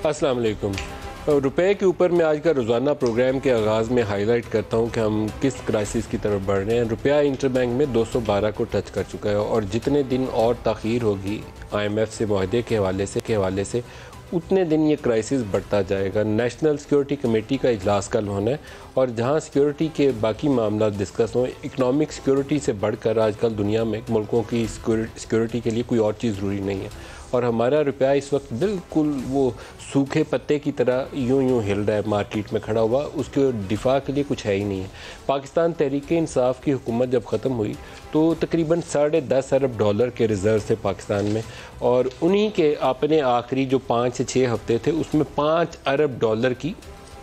अस्सलाम वालेकुम। रुपए के ऊपर मैं आज का रोज़ाना प्रोग्राम के आगाज़ में हाईलाइट करता हूं कि हम किस क्राइसिस की तरफ बढ़ रहे हैं। रुपया इंटरबैंक में 212 को टच कर चुका है और जितने दिन और ताख़ीर होगी IMF से मुआहदे के हवाले से उतने दिन ये क्राइसिस बढ़ता जाएगा। नेशनल सिक्योरिटी कमेटी का इजलास कल होना है और जहां सिक्योरिटी के बाकी मामला डिस्कस हों, इकनॉमिक सिक्योरिटी से बढ़कर आजकल दुनिया में मुल्कों की सिक्योरिटी के लिए कोई और चीज़ ज़रूरी नहीं है। और हमारा रुपया इस वक्त बिल्कुल वो सूखे पत्ते की तरह यूं हिल रहा है, मार्केट में खड़ा हुआ, उसके दिफा के लिए कुछ है ही नहीं है। पाकिस्तान तहरीक इंसाफ की हुकूमत जब ख़त्म हुई तो तकरीबन $10.5 अरब के रिज़र्व थे पाकिस्तान में, और उन्हीं के अपने आखिरी जो 5 से 6 हफ्ते थे उसमें $5 अरब की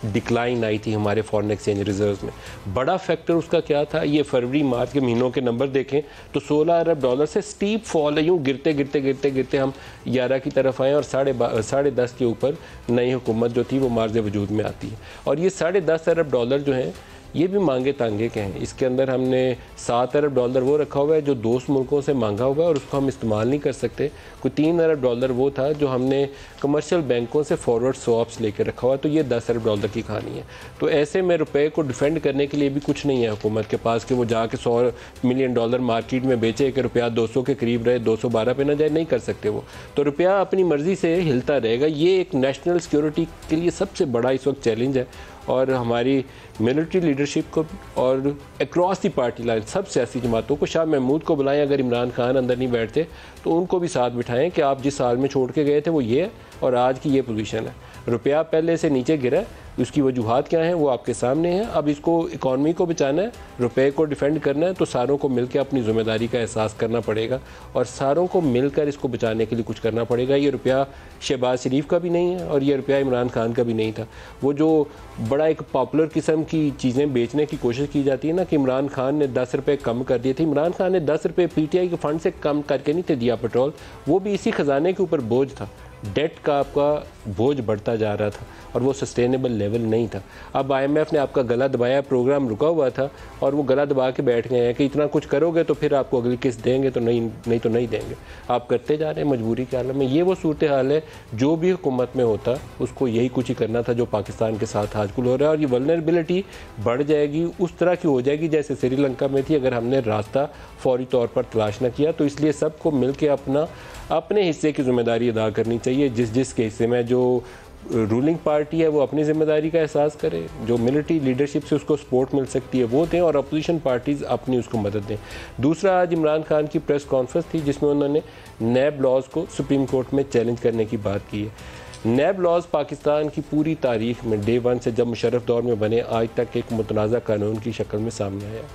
डिक्लाइन आई थी हमारे फॉरेन एक्सचेंज रिजर्व्स में। बड़ा फैक्टर उसका क्या था, ये फरवरी मार्च के महीनों के नंबर देखें तो $16 अरब से स्टीप फॉल है, यूँ गिरते हम 11 की तरफ आए और 10.5 के ऊपर नई हुकूमत जो थी वो मार्ज वजूद में आती है। और ये $10.5 अरब जो हैं ये भी मांगे तांगे के हैं। इसके अंदर हमने $7 अरब वो रखा हुआ है जो दोस्त मुल्कों से मांगा हुआ है और उसको हम इस्तेमाल नहीं कर सकते। कोई $3 अरब वो था जो हमने कमर्शियल बैंकों से फॉरवर्ड स्वैप्स लेकर रखा हुआ है, तो ये $10 अरब की कहानी है। तो ऐसे में रुपए को डिफेंड करने के लिए भी कुछ नहीं है हुकूमत के पास कि वो जाके $100 मिलियन मार्केट में बेचे कि रुपया 200 के करीब रहे, 212 पे ना जाए, नहीं कर सकते वो। तो रुपया अपनी मर्ज़ी से हिलता रहेगा। ये एक नेशनल सिक्योरिटी के लिए सबसे बड़ा इस वक्त चैलेंज है और हमारी मिलिट्री लीडरशिप को और अक्रॉस दी पार्टी लाइन सब सियासी जमातों को, शाह महमूद को बुलाएं, अगर इमरान खान अंदर नहीं बैठते तो उनको भी साथ बिठाएं कि आप जिस साल में छोड़ के गए थे वो ये है और आज की ये पोजीशन है। रुपया पहले से नीचे गिरा है, उसकी वजूहात क्या हैं वो आपके सामने हैं। अब इसको इकॉनमी को बचाना है, रुपए को डिफेंड करना है, तो सारों को मिलकर अपनी ज़िम्मेदारी का एहसास करना पड़ेगा और सारों को मिलकर इसको बचाने के लिए कुछ करना पड़ेगा। ये रुपया शहबाज शरीफ का भी नहीं है और ये रुपया इमरान खान का भी नहीं था। वो जो बड़ा एक पॉपुलर किस्म की चीज़ें बेचने की कोशिश की जाती है ना कि इमरान खान ने 10 रुपये कम कर दिए थे। इमरान खान ने 10 रुपये PTI के फंड से कम करके नहीं थे दिया पेट्रोल, वो भी इसी ख़जाने के ऊपर बोझ था। डेट का आपका बोझ बढ़ता जा रहा था और वो सस्टेनेबल लेवल नहीं था। अब IMF ने आपका गला दबाया, प्रोग्राम रुका हुआ था और वो गला दबा के बैठ गए हैं कि इतना कुछ करोगे तो फिर आपको अगली किस्त देंगे, तो नहीं तो नहीं देंगे। आप करते जा रहे हैं मजबूरी के हाल में। ये वो सूरत हाल है, जो भी हुकूमत में होता उसको यही कुछ ही करना था जो पाकिस्तान के साथ आजकल हो रहा है। और ये वल्नरेबिलिटी बढ़ जाएगी, उस तरह की हो जाएगी जैसे श्रीलंका में थी अगर हमने रास्ता फौरी तौर पर तलाश न किया। तो इसलिए सबको मिल के अपने हिस्से की जिम्मेदारी अदा करनी चाहिए। जिस के हिस्से में जो रूलिंग पार्टी है वो अपनी ज़िम्मेदारी का एहसास करे, जो मिलिट्री लीडरशिप से उसको सपोर्ट मिल सकती है वो दें और अपोजिशन पार्टीज़ अपनी उसको मदद दें। दूसरा, आज इमरान खान की प्रेस कॉन्फ्रेंस थी जिसमें उन्होंने नैब लॉज को सुप्रीम कोर्ट में चैलेंज करने की बात की है। नैब लॉज पाकिस्तान की पूरी तारीख में डे 1 से जब मुशर्रफ दौर में बने आज तक एक मुतनाज़ा कानून की शक्ल में सामने आया।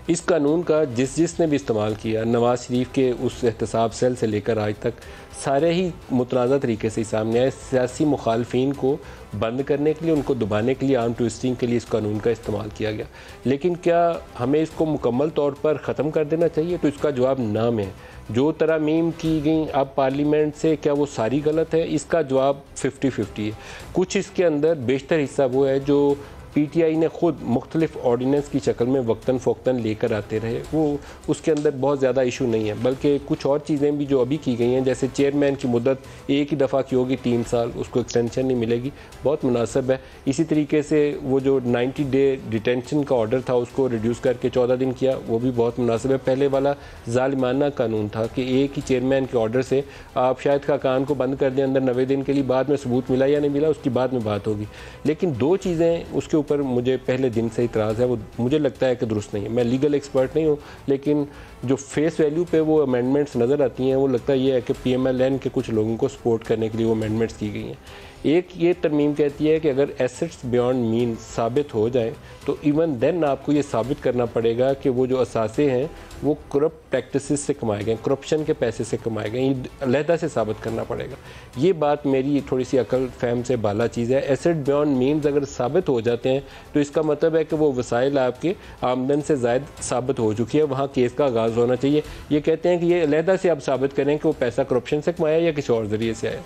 इस कानून का जिसने भी इस्तेमाल किया, नवाज शरीफ के उस एहतसाब सेल से लेकर आज तक सारे ही मुतनाज़ा तरीके से सामने आए। सियासी मुखालफिन को बंद करने के लिए, उनको दबाने के लिए, आर्म ट्विस्टिंग के लिए इस कानून का इस्तेमाल किया गया। लेकिन क्या हमें इसको मुकम्मल तौर पर ख़त्म कर देना चाहिए? तो इसका जवाब नाम है। जो तरमीम की गई अब पार्लियामेंट से, क्या वो सारी गलत है? इसका जवाब 50-50 है। कुछ इसके अंदर बेशतर हिस्सा वो है जो PTI ने ख़ुद मुख्तलिफ ऑर्डीनेंस की शक्ल में वक्तन फ़ोक्तन लेकर आते रहे, वो उसके अंदर बहुत ज़्यादा इशू नहीं है। बल्कि कुछ और चीज़ें भी जो अभी की गई हैं, जैसे चेयरमैन की मुद्दत एक ही दफ़ा की होगी 3 साल, उसको एक्सटेंशन नहीं मिलेगी, बहुत मुनासिब है। इसी तरीके से वो जो 90 डे डिटेंशन का ऑर्डर था उसको रिड्यूस करके 14 दिन किया, वो भी बहुत मुनासिब है। पहले वाला ज़ालिमाना कानून था कि एक ही चेयरमैन के ऑर्डर से आप शायद खाकान को बंद कर दें अंदर 90 दिन के लिए, बाद में सबूत मिला या नहीं मिला उसकी बाद में बात होगी। लेकिन 2 चीज़ें उसके पर मुझे पहले दिन से इतराज़ है, वो मुझे लगता है कि दुरुस्त नहीं है। मैं लीगल एक्सपर्ट नहीं हूँ, लेकिन जो फेस वैल्यू पे वो अमेंडमेंट्स नज़र आती हैं वो लगता है ये है कि PMLN के कुछ लोगों को सपोर्ट करने के लिए वो अमेंडमेंट्स की गई हैं। एक ये तरमीम कहती है कि अगर एसेट्स बियॉन्ड मीन साबित हो जाए तो इवन देन आपको ये साबित करना पड़ेगा कि वो जो असासे हैं वो करप्ट प्रैक्टिसेस से कमाए गए, करप्शन के पैसे से कमाए गए, ये अलहदा से साबित करना पड़ेगा। ये बात मेरी थोड़ी सी अकल फहम से बाला चीज़ है। एसेट बियॉन्ड मीन्स अगर साबित हो जाते हैं तो इसका मतलब है कि वो वसाइल आपके आमदन से ज़ायद साबित हो चुकी है, वहाँ केस का आगाज़ होना चाहिए। ये कहते हैं कि ये अलहदा से आप साबित करें कि वो पैसा करप्शन से कमाया या किसी और ज़रिए से आया।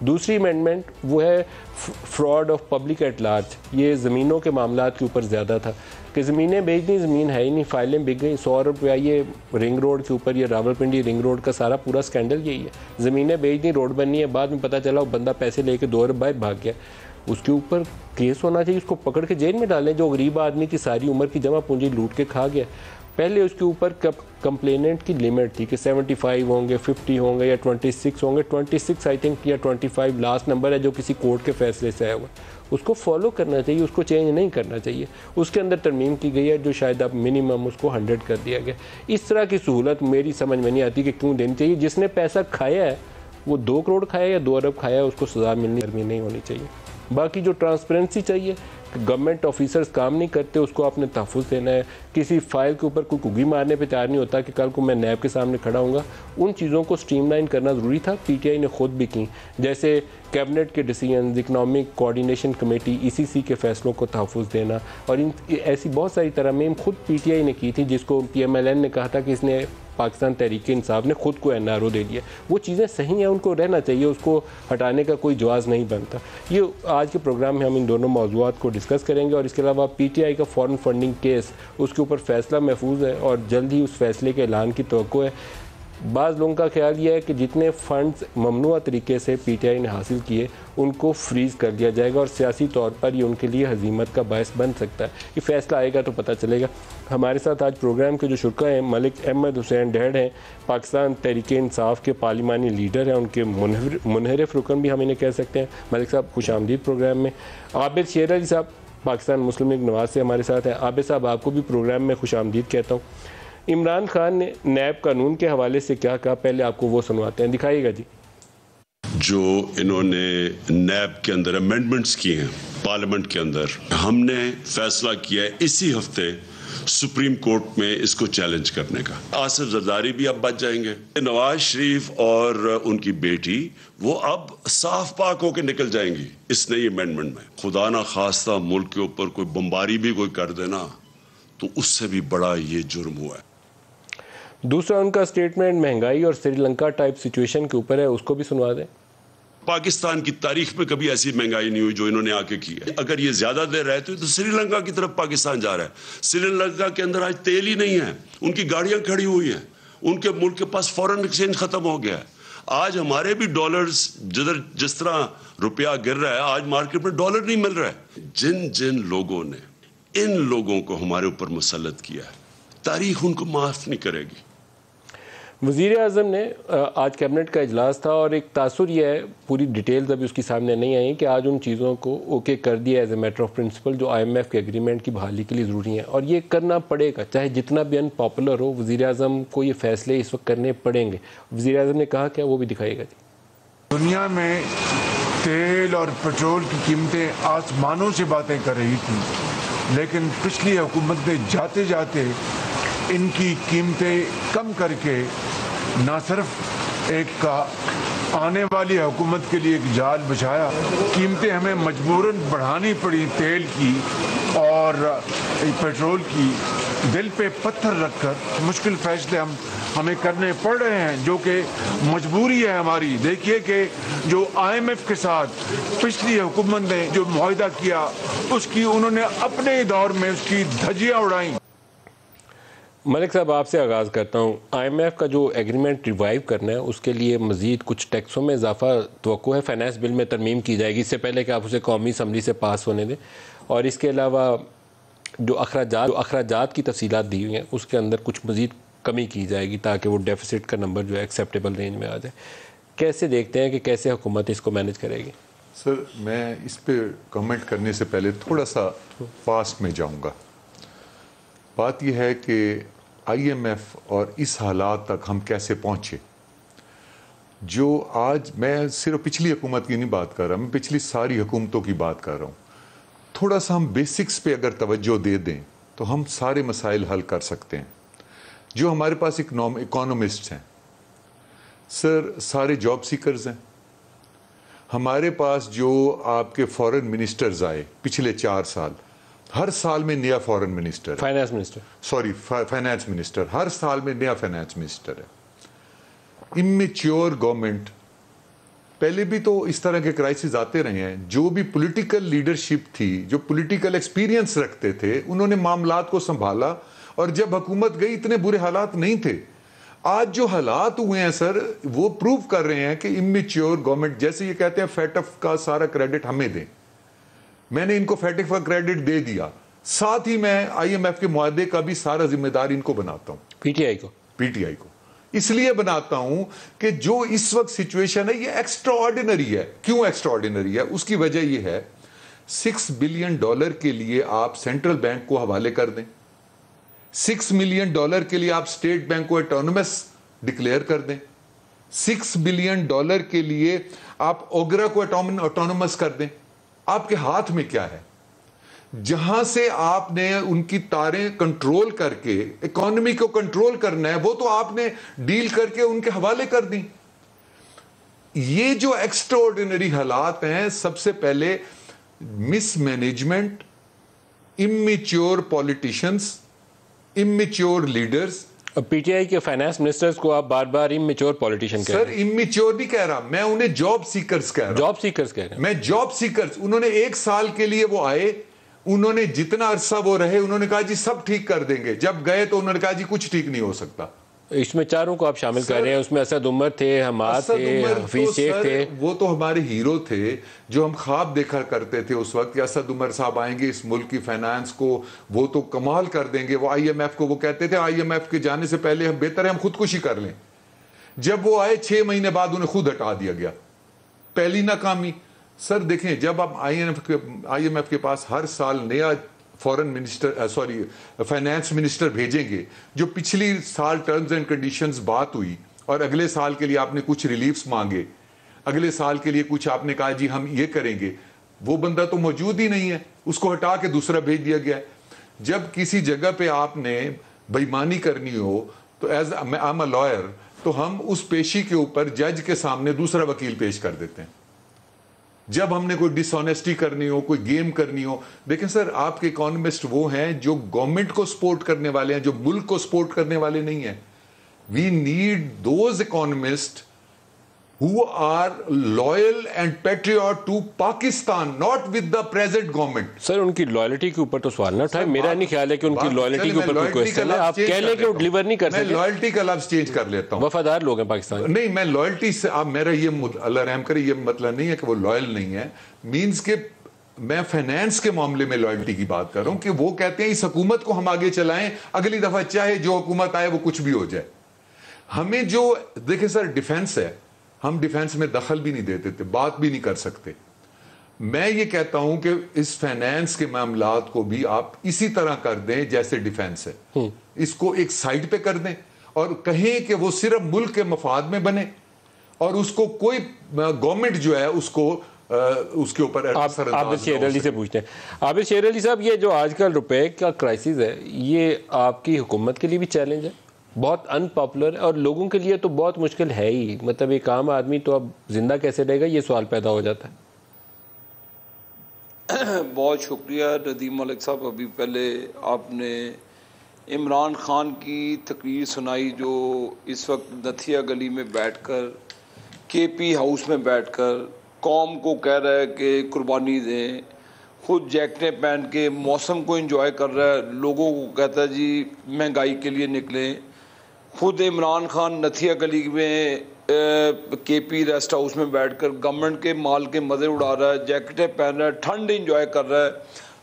दूसरी अमेंडमेंट वो है fraud of public at large. ये ज़मीनों के मामलात के ऊपर ज़्यादा था। कि ज़मीनें बेच दी, ज़मीन है ही नहीं, फाइलें बिक गई, 100 रुपया ये रिंग रोड के ऊपर, ये रावलपिंडी रिंग रोड का सारा पूरा स्कैंडल यही है। ज़मीनें बेच दी, रोड बननी है, बाद में पता चला वो बंदा पैसे लेके 2 अरब भाग गया। उसके ऊपर केस होना चाहिए, उसको पकड़ के जेल में डालें। जो गरीब आदमी की सारी उम्र की जमा पूंजी लूट के खा गया। पहले उसके ऊपर कंप्लेनेंट की लिमिट थी कि 75 होंगे, 50 होंगे या 26 होंगे। 26 आई थिंक या 25 लास्ट नंबर है जो किसी कोर्ट के फैसले से आया हुआ। उसको फॉलो करना चाहिए, उसको चेंज नहीं करना चाहिए। उसके अंदर तरमीम की गई है जो शायद अब मिनिमम उसको 100 कर दिया गया। इस तरह की सहूलत मेरी समझ में नहीं आती कि क्यों देनी चाहिए। जिसने पैसा खाया है वो 2 करोड़ खाया या 2 अरब खाया है, उसको सज़ा मिलनी नहीं होनी चाहिए। बाकी जो ट्रांसपेरेंसी चाहिए, गवर्नमेंट ऑफिसर्स काम नहीं करते, उसको आपने तहफ़्फ़ुज़ देना है। किसी फाइल के ऊपर कोई कुगी मारने पे तैयार नहीं होता कि कल को मैं नैब के सामने खड़ा हूँगा। उन चीज़ों को स्ट्रीमलाइन करना ज़रूरी था, पीटीआई ने खुद भी की। जैसे कैबिनेट के decision, economic coordination committee, ECC के फैसलों को तहफ़्फ़ुज़ देना, और इन ऐसी बहुत सारी तरमीम खुद पीटीआई ने की थी, जिसको पीएमएलएन ने कहा था कि इसने पाकिस्तान तहरीक इंसाफ ने खुद को एनआरओ दे दिया। वो चीज़ें सही हैं, उनको रहना चाहिए, उसको हटाने का कोई जवाज़ नहीं बनता। ये आज के प्रोग्राम में हम इन दोनों मौज़ूआत को डिस्कस करेंगे, और इसके अलावा पीटीआई का फॉरेन फंडिंग केस, उसके ऊपर फैसला महफूज है और जल्द ही उस फैसले के ऐलान की तवक्को है। बाज़ लोगों का ख्याल यह है कि जितने फ़ंड्स ममनुआ तरीके से पीटीआई ने हासिल किए उनको फ्रीज़ कर दिया जाएगा, और सियासी तौर पर ये उनके लिए हज़ीमत का बायस बन सकता है। ये फ़ैसला आएगा तो पता चलेगा। हमारे साथ आज प्रोग्राम के जो शुरा हैं, मलिक अहमद हुसैन डैड हैं, पाकिस्तान तहरीक इंसाफ के पार्लिमानी लीडर हैं, उनके मुनहरिफ रुकन भी हम इन्हें कह सकते हैं। मलिक साहब खुश आमदीद प्रोग्राम में। आबिद शेर अली साहब पाकिस्तान मुस्लिम लीग नवाज से हमारे साथ हैं। आबिद साहब आपको भी प्रोग्राम में खुश आमदीद कहता हूँ। इमरान खान ने नैब कानून के हवाले से क्या कहा, पहले आपको वो सुनवाते हैं, दिखाइएगा जी। जो इन्होंने नैब के अंदर अमेंडमेंट्स किए हैं पार्लियामेंट के अंदर, हमने फैसला किया है इसी हफ्ते सुप्रीम कोर्ट में इसको चैलेंज करने का। आसिफ जरदारी भी अब बच जाएंगे, नवाज शरीफ और उनकी बेटी वो अब साफ पाक होकर निकल जाएंगी इस नई अमेंडमेंट में। खुदा ना खास्ता मुल्क के ऊपर कोई बमबारी भी कोई कर देना तो उससे भी बड़ा ये जुर्म हुआ है। दूसरा उनका स्टेटमेंट महंगाई और श्रीलंका टाइप सिचुएशन के ऊपर है, उसको भी सुनवा दें। पाकिस्तान की तारीख में कभी ऐसी महंगाई नहीं हुई जो इन्होंने आके की है। अगर ये ज्यादा देर रहते तो श्रीलंका की तरफ पाकिस्तान जा रहा है। श्रीलंका के अंदर आज तेल ही नहीं है, उनकी गाड़ियां खड़ी हुई हैं, उनके मुल्क के पास फॉरेन एक्सचेंज खत्म हो गया है। आज हमारे भी डॉलर्स जिस तरह रुपया गिर रहा है, आज मार्केट में डॉलर नहीं मिल रहा है। जिन जिन लोगों ने इन लोगों को हमारे ऊपर मुसल्लत किया है, तारीख उनको माफ नहीं करेगी। वज़ीर आज़म ने आज कैबिनेट का इजलास था, और एक तासुर यह है, पूरी डिटेल्स अभी उसकी सामने नहीं आई, कि आज उन चीज़ों को ओके कर दिया as a matter of principle जो IMF के एग्रीमेंट की बहाली के लिए ज़रूरी है, और ये करना पड़ेगा चाहे जितना भी अनपॉपुलर हो। वज़ीर आज़म को ये फैसले इस वक्त करने पड़ेंगे। वज़ीर आज़म ने कहा क्या, वो भी दिखाइएगा जी। दुनिया में तेल और पेट्रोल की कीमतें आसमानों से बातें कर रही थी, लेकिन पिछली हुकूमत ने जाते जाते इनकी कीमतें कम करके ना सिर्फ एक का आने वाली हुकूमत के लिए एक जाल बिछाया, कीमतें हमें मजबूरन बढ़ानी पड़ी तेल की और पेट्रोल की। दिल पे पत्थर रखकर मुश्किल फैसले हमें करने पड़ रहे हैं, जो कि मजबूरी है हमारी। देखिए कि जो IMF के साथ पिछली हुकूमत ने जो मुआहिदा किया, उसकी उन्होंने अपने दौर में उसकी धज्जियां उड़ाई। मलिक साहब आपसे आगाज़ करता हूँ। IMF का जो एग्रीमेंट रिवाइव करना है, उसके लिए मज़ीद कुछ टैक्सों में इजाफा तवक्को है। फाइनेंस बिल में तरमीम की जाएगी इससे पहले कि आप उसे कौमी असम्बली से पास होने दें, और इसके अलावा जो अखराजात की तफसीलात दी हुई हैं उसके अंदर कुछ मज़ीद कमी की जाएगी ताकि वो डेफिसिट का नंबर जो है एक्सेप्टेबल रेंज में आ जाए। कैसे देखते हैं कि कैसे हुकूमत इसको मैनेज करेगी? सर, मैं इस पर कमेंट करने से पहले थोड़ा सा पास्ट में जाऊंगा। बात यह है कि IMF और इस हालात तक हम कैसे पहुंचे। जो आज, मैं सिर्फ पिछली हुकूमत की नहीं बात कर रहा, मैं पिछली सारी हुकूमतों की बात कर रहा हूँ। थोड़ा सा हम बेसिक्स पे अगर तवज्जो दे दें तो हम सारे मसाइल हल कर सकते हैं। जो हमारे पास इकोनॉमिस्ट्स हैं सर, सारे जॉब सीकर्स हैं। हमारे पास जो आपके फॉरेन मिनिस्टर्स आए पिछले 4 साल, हर साल में नया फॉरेन मिनिस्टर, फाइनेंस मिनिस्टर, हर साल में नया फाइनेंस मिनिस्टर है। इमेच्योर गवर्नमेंट पहले भी तो इस तरह के क्राइसिस आते रहे हैं। जो भी पॉलिटिकल लीडरशिप थी, जो पॉलिटिकल एक्सपीरियंस रखते थे, उन्होंने मामलात को संभाला और जब हुकूमत गई इतने बुरे हालात नहीं थे। आज जो हालात हुए हैं सर, वो प्रूव कर रहे हैं कि इमेच्योर गवर्नमेंट, जैसे ये कहते हैं फैटफ का सारा क्रेडिट हमें दें, मैंने इनको फैटफ का क्रेडिट दे दिया, साथ ही मैं IMF के मुआहदे का भी सारा जिम्मेदार इनको बनाता हूं, PTI को इसलिए बनाता हूं कि जो इस वक्त सिचुएशन है ये एक्स्ट्रा ऑर्डिनरी है। क्यों एक्स्ट्रा ऑर्डिनरी है? उसकी वजह यह है, $6 बिलियन के लिए आप सेंट्रल बैंक को हवाले कर दें, $6 मिलियन के लिए आप स्टेट बैंक को ऑटोनमस डिक्लेयर कर दें, $6 बिलियन के लिए आप ओगरा को ऑटोनमस कर दें। आपके हाथ में क्या है? जहां से आपने उनकी तारें कंट्रोल करके इकोनॉमी को कंट्रोल करना है, वो तो आपने डील करके उनके हवाले कर दी। ये जो एक्स्ट्रा ऑर्डिनरी हालात हैं, सबसे पहले mismanagement, immature politicians, immature leaders. PTI के फाइनेंस मिनिस्टर्स को आप बार बार इमेच्योर पॉलिटिशियन कह रहे हैं। सर इमेच्योर नहीं कह रहा मैं, उन्हें जॉब सीकर्स कह रहा हूं। जॉब सीकर्स कह रहे हैं। मैं जॉब सीकर्स, उन्होंने 1 साल के लिए वो आए, उन्होंने जितना अरसा वो रहे, उन्होंने कहा जी सब ठीक कर देंगे। जब गए तो उन्होंने कहा जी कुछ ठीक नहीं हो सकता। इसमें चारों को आप शामिल कर रहे हैं। उसमें असद उमर थे, हमाद थे, हफीज शेख थे। वो तो हमारे हीरो थे जो हम ख्वाब देखा करते थे उस वक्त कि असद उमर साहब आएंगे, इस मुल्क की फाइनेंस को वो तो कमाल कर देंगे। वो IMF को वो कहते थे IMF के जाने से पहले हम बेहतर है हम खुदकुशी कर लें। जब वो आए 6 महीने बाद उन्हें खुद हटा दिया गया। पहली नाकामी। सर देखें, जब आप IMF के पास हर साल नया फॉरेन मिनिस्टर फाइनेंस मिनिस्टर भेजेंगे, जो पिछली साल टर्म्स एंड कंडीशंस बात हुई और अगले साल के लिए आपने कुछ रिलीफ्स मांगे, अगले साल के लिए कुछ आपने कहा जी हम ये करेंगे, वो बंदा तो मौजूद ही नहीं है, उसको हटा के दूसरा भेज दिया गया है। जब किसी जगह पे आपने बेईमानी करनी हो तो as I am a lawyer, तो हम उस पेशी के ऊपर जज के सामने दूसरा वकील पेश कर देते हैं। जब हमने कोई डिसऑनेस्टी करनी हो, कोई गेम करनी हो, देखें सर आपके इकोनॉमिस्ट वो हैं जो गवर्नमेंट को सपोर्ट करने वाले हैं, जो मुल्क को सपोर्ट करने वाले नहीं हैं। We need those economist who are loyal and patriot to Pakistan, not with the present government. Sir उनकी लॉयल्टी के ऊपर तो सवाल ना उठाए। मेरा नहीं ख्याल है कि उनकी लॉयल्टी के ऊपर कोई क्वेश्चन है। आप कह लें कि वो डिलीवर नहीं कर सकते। मैं लॉयल्टी का लफ्ज चेंज कर लेता हूं। वफादार लोग हैं पाकिस्तान। नहीं, मैं लॉयल्टी से, आप मेरा ये अल्लाह रहम करे, ये मतलब नहीं है कि वो लॉयल नहीं है। मींस के मैं फाइनेंस के मामले में लॉयल्टी की बात कर रहा हूं कि वो कहते हैं इस हुकूमत को हम आगे चलाएं, अगली दफा चाहे जो हुकूमत आए वो कुछ भी हो जाए। हमें जो देखे सर डिफेंस है, हम डिफेंस में दखल भी नहीं देते थे, बात भी नहीं कर सकते। मैं ये कहता हूं कि इस फाइनेंस के मामलात को भी आप इसी तरह कर दें जैसे डिफेंस है, इसको एक साइड पे कर दें और कहें कि वो सिर्फ मुल्क के मफाद में बने और उसको कोई गवर्नमेंट जो है उसको उसके ऊपर आबिद शेर अली से पूछते हैं। आबिद शेर अली साहब, ये जो आजकल रुपए का क्राइसिस है, ये आपकी हुकूमत के लिए भी चैलेंज है, बहुत अनपॉपुलर है और लोगों के लिए तो बहुत मुश्किल है ही। मतलब एक आम आदमी तो अब जिंदा कैसे रहेगा, ये सवाल पैदा हो जाता है। बहुत शुक्रिया नदीम मलिक साहब। अभी पहले आपने इमरान खान की तकरीर सुनाई जो इस वक्त नथिया गली में बैठकर, KP हाउस में बैठकर कौम को कह रहा है कि कुर्बानी दें, खुद जैकेटें पहन के मौसम को एंजॉय कर रहा है, लोगों को कहता है जी महंगाई के लिए निकलें। खुद इमरान खान नथिया गली में KP रेस्ट हाउस में बैठकर गवर्नमेंट के माल के मज़े उड़ा रहा है, जैकेटें पहन रहा है, ठंड एंजॉय कर रहा है,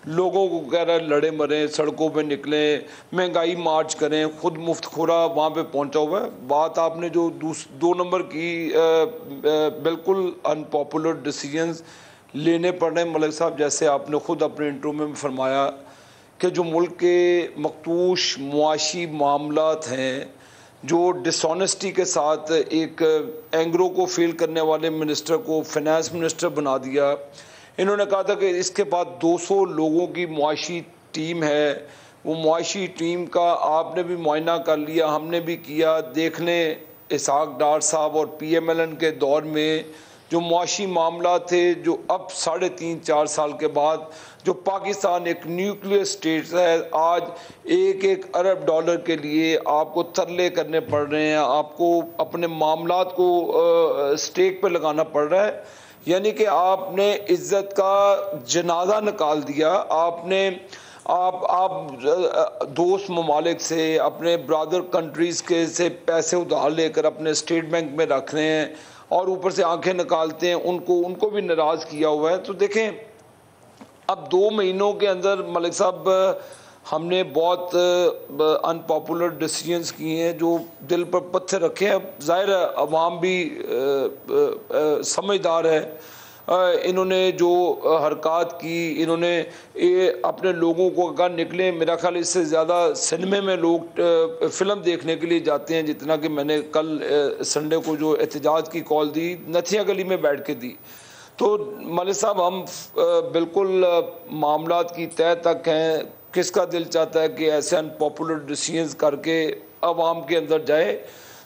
लोगों को कह रहा है लड़े मरें, सड़कों पे निकलें, महंगाई मार्च करें, खुद मुफ्त खुरा वहाँ पे पहुँचा हुआ है। बात आपने जो 2 नंबर की बिल्कुल अनपॉपुलर डिसीजंस लेने पड़ रहे हैं मलिक साहब, जैसे आपने ख़ुद अपने इंटरव्यू में फरमाया कि जो मुल्क के मखदूश मुआशी मामलात हैं, जो डिसऑनेस्टी के साथ एक एंग्रो को फील करने वाले मिनिस्टर को फाइनेंस मिनिस्टर बना दिया। इन्होंने कहा था कि इसके बाद 200 लोगों की मुआशी टीम है, वो मुआशी टीम का आपने भी मुआयना कर लिया, हमने भी किया। देख लें इसहाक डार साहब और PMLN के दौर में जो मुआशी मामला थे, जो अब 3.5-4 साल के बाद जो पाकिस्तान एक न्यूक्लियर स्टेट है, आज एक अरब डॉलर के लिए आपको तरले करने पड़ रहे हैं, आपको अपने मामलात को स्टेक पे लगाना पड़ रहा है। यानी कि आपने इज्जत का जनाजा निकाल दिया। आपने आप दोस्त ममालिक से, अपने ब्रदर कंट्रीज़ के से पैसे उधार लेकर अपने स्टेट बैंक में रख रहे हैं और ऊपर से आंखें निकालते हैं, उनको भी नाराज़ किया हुआ है। तो देखें, अब 2 महीनों के अंदर मलिक साहब हमने बहुत अनपॉपुलर डिसीजंस किए हैं जो दिल पर पत्थर रखे हैं। ज़ाहिर है अवाम भी समझदार है। इन्होंने जो हरकत की, इन्होंने अपने लोगों को अगर निकले, मेरा ख्याल इससे ज़्यादा सिनेमे में लोग फ़िल्म देखने के लिए जाते हैं जितना कि मैंने कल संडे को जो एहतजाज की कॉल दी, नथिया गली में बैठ के दी। तो मलिक साहब, हम बिल्कुल मामलात की तह तक हैं। किसका दिल चाहता है कि ऐसे अनपॉपुलर डिसीजंस करके अवाम के अंदर जाए?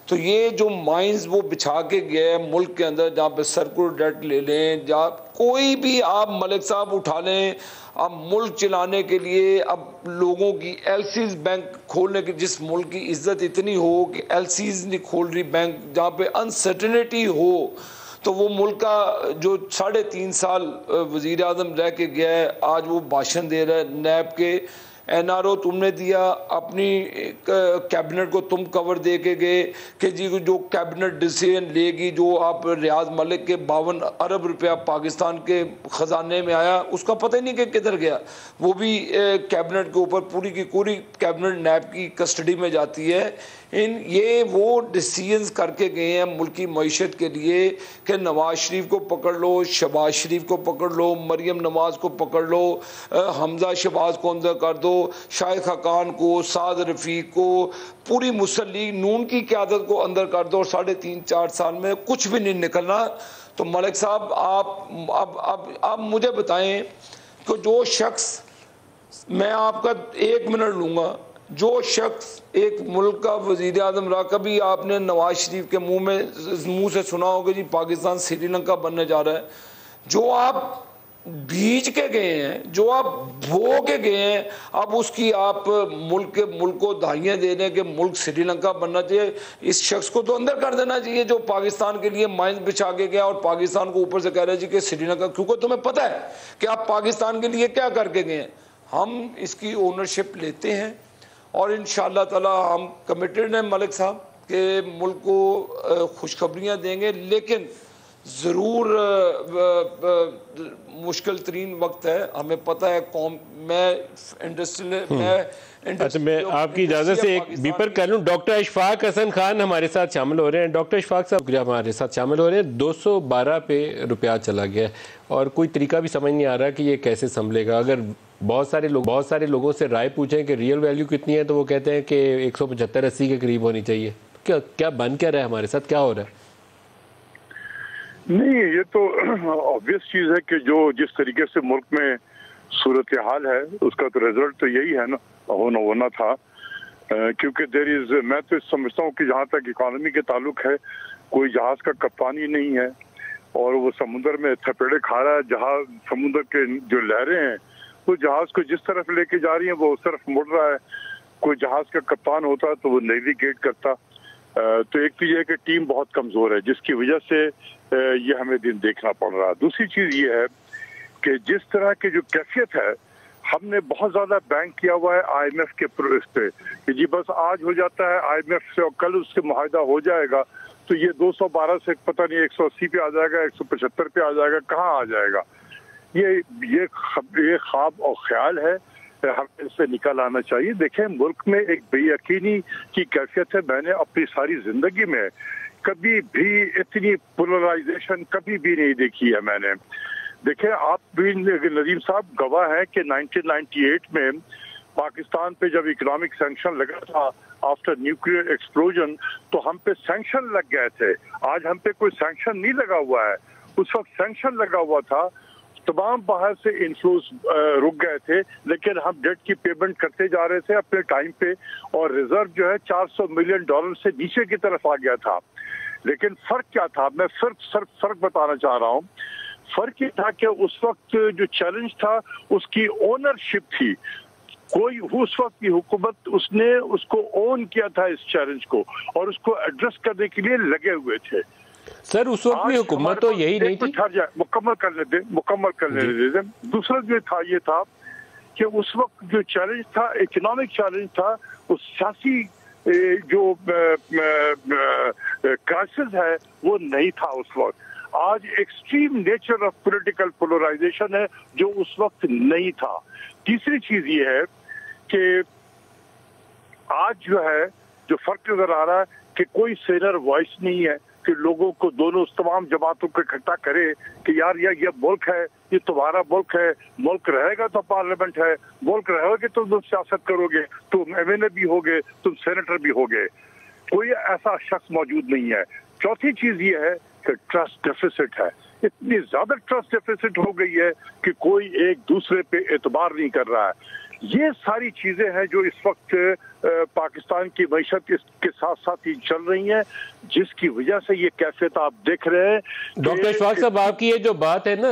तो ये जो माइंस वो बिछा के गया है मुल्क के अंदर, जहाँ पे सर्कुलर डेट ले लें, जहाँ कोई भी आप मलिक साहब उठा लें, अब मुल्क चलाने के लिए, अब लोगों की एलसीज बैंक खोलने की, जिस मुल्क की इज्जत इतनी हो कि एलसीज नहीं खोल रही बैंक, जहाँ पे अनसर्टेनिटी हो, तो वो मुल्क का जो 3.5 साल वज़ीर आज़म रह के गया है, आज वो भाषण दे रहा है। नैब के एनआरओ तुमने दिया, अपनी कैबिनेट को तुम कवर दे के गए कि जी जो कैबिनेट डिसीजन लेगी, जो आप रियाज मलिक के 52 अरब रुपया पाकिस्तान के ख़जाने में आया, उसका पता ही नहीं कि किधर गया। वो भी कैबिनेट के ऊपर पूरी की पूरी कैबिनेट नैब की कस्टडी में जाती है। ये वो डिसीजंस करके गए हैं मुल्क की मईशत के लिए कि नवाज शरीफ को पकड़ लो, शहबाज शरीफ को पकड़ लो, मरियम नवाज को पकड़ लो, हमजा शहबाज को अंदर कर दो, शाहिद खाकान को, साद रफ़ीक को, पूरी मुस्लिम लीग नून की क़यादत को अंदर कर दो और 3.5-4 साल में कुछ भी नहीं निकलना। तो मलिक साहब, आप मुझे बताएं कि जो शख्स, मैं आपका 1 मिनट लूँगा, जो शख्स एक मुल्क का वज़ीर आज़म रहा, कभी आपने नवाज शरीफ के मुंह से सुना होगा जी पाकिस्तान श्रीलंका बनने जा रहा है? जो आप बीज के गए हैं, जो आप बो के गए हैं, अब उसकी आप मुल्क को दाइयाँ दे दें कि मुल्क श्रीलंका बनना चाहिए। इस शख्स को तो अंदर कर देना चाहिए जो पाकिस्तान के लिए माइंस बिछा के गया और पाकिस्तान को ऊपर से कह रहे जी कि श्रीलंका, क्योंकि तुम्हें पता है कि आप पाकिस्तान के लिए क्या करके गए हैं। हम इसकी ओनरशिप लेते हैं और इंशाअल्लाह ताला हम कमिटेड हैं मलिक साहब के मुल्क को खुशखबरियाँ देंगे, लेकिन ज़रूर मुश्किल तरीन वक्त है। हमें पता है कौम, अच्छा, मैं आपकी इजाज़त से एक बीपर कर लूँ। डॉक्टर इशफाक हसन खान हमारे साथ शामिल हो रहे हैं। डॉक्टर इशफाक साहब हमारे साथ शामिल हो रहे हैं। 212 पे रुपया चला गया और कोई तरीका भी समझ नहीं आ रहा कि ये कैसे संभलेगा। अगर बहुत सारे लोगों से राय पूछें कि रियल वैल्यू कितनी है, तो वो कहते हैं कि 175-80 के करीब होनी चाहिए। क्या बन क्या रहा है, हमारे साथ क्या हो रहा है? नहीं, ये तो ऑब्वियस चीज है कि जो जिस तरीके से मुल्क में सूरत हाल है उसका तो रिजल्ट तो यही है ना, होना था। क्योंकि मैं तो समझता हूँ कि जहाँ तक इकोनॉमी के ताल्लुक है, कोई जहाज का कप्तान ही नहीं है और वो समुद्र में थपेड़े खा रहा है। जहाँ समुद्र के जो लहरें हैं वो जहाज को जिस तरफ लेके जा रही है वो उस तरफ मुड़ रहा है। कोई जहाज का कप्तान होता तो वो नेविगेट करता। तो एक तो ये है कि टीम बहुत कमजोर है, जिसकी वजह से ये हमें दिन देखना पड़ रहा है। दूसरी चीज ये है कि जिस तरह की जो कैफियत है, हमने बहुत ज्यादा बैंक किया हुआ है IMF के प्रोसेस पे कि जी बस आज हो जाता है IMF से और कल उससे मुआहदा हो जाएगा, तो ये 212 से पता नहीं 180 पे आ जाएगा, 175 पे आ जाएगा, कहाँ आ जाएगा। ये ख्वाब और ख्याल है, हमें इससे निकल आना चाहिए। देखें, मुल्क में एक बेयकीनी की कैफियत है। मैंने अपनी सारी जिंदगी में कभी भी इतनी पोलराइजेशन कभी भी नहीं देखी है मैंने। देखें, आप भी नदीम साहब गवाह हैं कि 1998 में पाकिस्तान पे जब इकोनॉमिक सैंक्शन लगा था आफ्टर न्यूक्लियर एक्सप्लोजन, तो हम पे सैंक्शन लग गए थे। आज हम पे कोई सैंक्शन नहीं लगा हुआ है, उस वक्त सैंक्शन लगा हुआ था। तमाम बाहर से इन्फ्लोज रुक गए थे, लेकिन हम डेट की पेमेंट करते जा रहे थे अपने टाइम पे और रिजर्व जो है $400 मिलियन से नीचे की तरफ आ गया था। लेकिन फर्क क्या था, मैं फर्क बताना चाह रहा हूँ। फर्क ये था कि उस वक्त जो चैलेंज था उसकी ओनरशिप थी। कोई उस वक्त की हुकूमत उसने उसको ओन किया था इस चैलेंज को और उसको एड्रेस करने के लिए लगे हुए थे। सर उस वक्त भी हुकूमत तो यही नहीं थी। मुकम्मल करने दे। दूसरा जो था ये था कि उस वक्त जो चैलेंज था, इकोनॉमिक चैलेंज था, उस सियासी जो क्राइसिस है वो नहीं था उस वक्त। आज extreme nature of political polarisation है जो उस वक्त नहीं था। तीसरी चीज ये है कि आज जो है जो फर्क नजर आ रहा है कि कोई सेलर वॉइस नहीं है कि लोगों को दोनों तमाम जमातों को इकट्ठा करे कि यार ये मुल्क है, ये तुम्हारा मुल्क है, मुल्क रहेगा तो पार्लियामेंट है, मुल्क रहेगा तो तुम सियासत करोगे, तुम एमएलए भी होगे, तुम सेनेटर भी होगे। कोई ऐसा शख्स मौजूद नहीं है। चौथी चीज ये है कि ट्रस्ट डेफिसिट है। इतनी ज्यादा ट्रस्ट डेफिसिट हो गई है कि कोई एक दूसरे पे एतबार नहीं कर रहा है। ये सारी चीजें हैं जो इस वक्त पाकिस्तान की मईशत के साथ साथ ही चल रही हैं, जिसकी वजह से ये कैफियत आप देख रहे हैं। डॉक्टर इशफाक साहब, आपकी ये जो बात है ना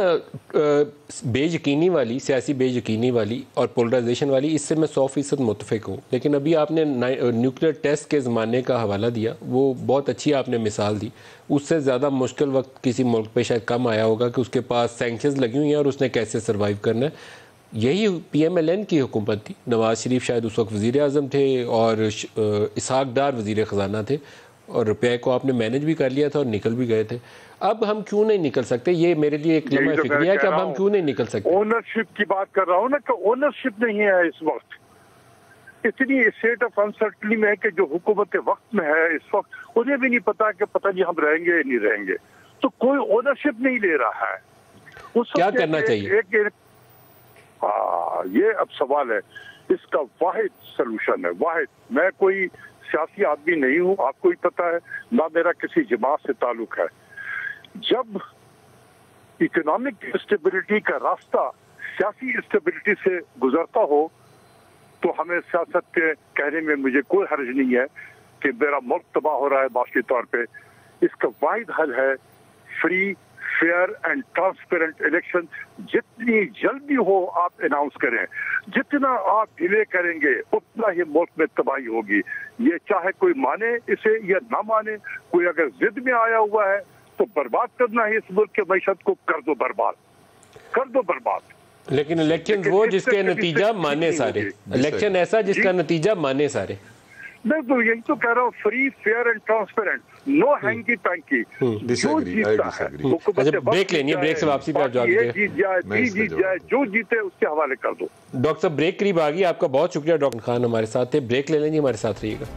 बेयकीनी वाली, सियासी बेयकीनी वाली और पोलराइजेशन वाली, इससे मैं 100% मुतफिक हूँ। लेकिन अभी आपने न्यूक्लियर टेस्ट के ज़माने का हवाला दिया, वो बहुत अच्छी आपने मिसाल दी। उससे ज़्यादा मुश्किल वक्त किसी मुल्क पे शायद कम आया होगा कि उसके पास सैंक्शंस लगी हुई हैं और उसने कैसे सर्वाइव करना है। यही PMLN की हुकूमत थी। नवाज शरीफ शायद उस वक्त वज़ीर आज़म थे और इसहाक डार वज़ीर ख़जाना थे, और रुपये को आपने मैनेज भी कर लिया था और निकल भी गए थे। अब हम क्यों नहीं निकल सकते? ये मेरे लिए एक लम्हा फिक्रिया है कि अब हम क्यों नहीं निकल सकते। ओनरशिप की बात कर रहा हूँ ना कि ओनरशिप नहीं है इस वक्त। इतनी स्टेट ऑफ अनसर्टनिटी में है कि जो हुकूमत वक्त में है इस वक्त उन्हें भी नहीं पता कि पता नहीं हम रहेंगे या नहीं रहेंगे, तो कोई ओनरशिप नहीं ले रहा है। क्या करना चाहिए? ये अब सवाल है। इसका वाहिद सलूशन है, वाहिद। मैं कोई सियासी आदमी नहीं हूँ, आपको ही पता है, ना मेरा किसी जमात से ताल्लुक है। जब इकोनॉमिक स्टेबिलिटी का रास्ता सियासी स्टेबिलिटी से गुजरता हो तो हमें सियासत के कहने में मुझे कोई हर्ज नहीं है कि मेरा मुल्क तबाह हो रहा है माशी तौर पे। इसका वाहिद हल है free, fair and transparent election. जितनी जल्दी हो आप अनाउंस करें। जितना आप डिले करेंगे उतना ही मुल्क में तबाही होगी। ये चाहे कोई माने इसे या ना माने, कोई अगर जिद में आया हुआ है तो बर्बाद करना है इस मुल्क के मईशत को। कर दो बर्बाद, कर दो बर्बाद। लेकिन इलेक्शन वो जिसके नतीजा माने सारे, इलेक्शन ऐसा जिसका नतीजा माने सारे। मैं तो यही तो कह रहा हूँ, free, fair and transparent, no हैंकी टैंकी। जो जीतता है, ब्रेक लेनी है, ब्रेक से वापसी पे आप जवाब दीजिए। जीत जाए, जो जीते उसके हवाले कर दो। डॉक्टर साहब ब्रेक करीब आ गई, आपका बहुत शुक्रिया। डॉक्टर खान हमारे साथ थे, ब्रेक ले लेंगे, हमारे साथ रहिएगा।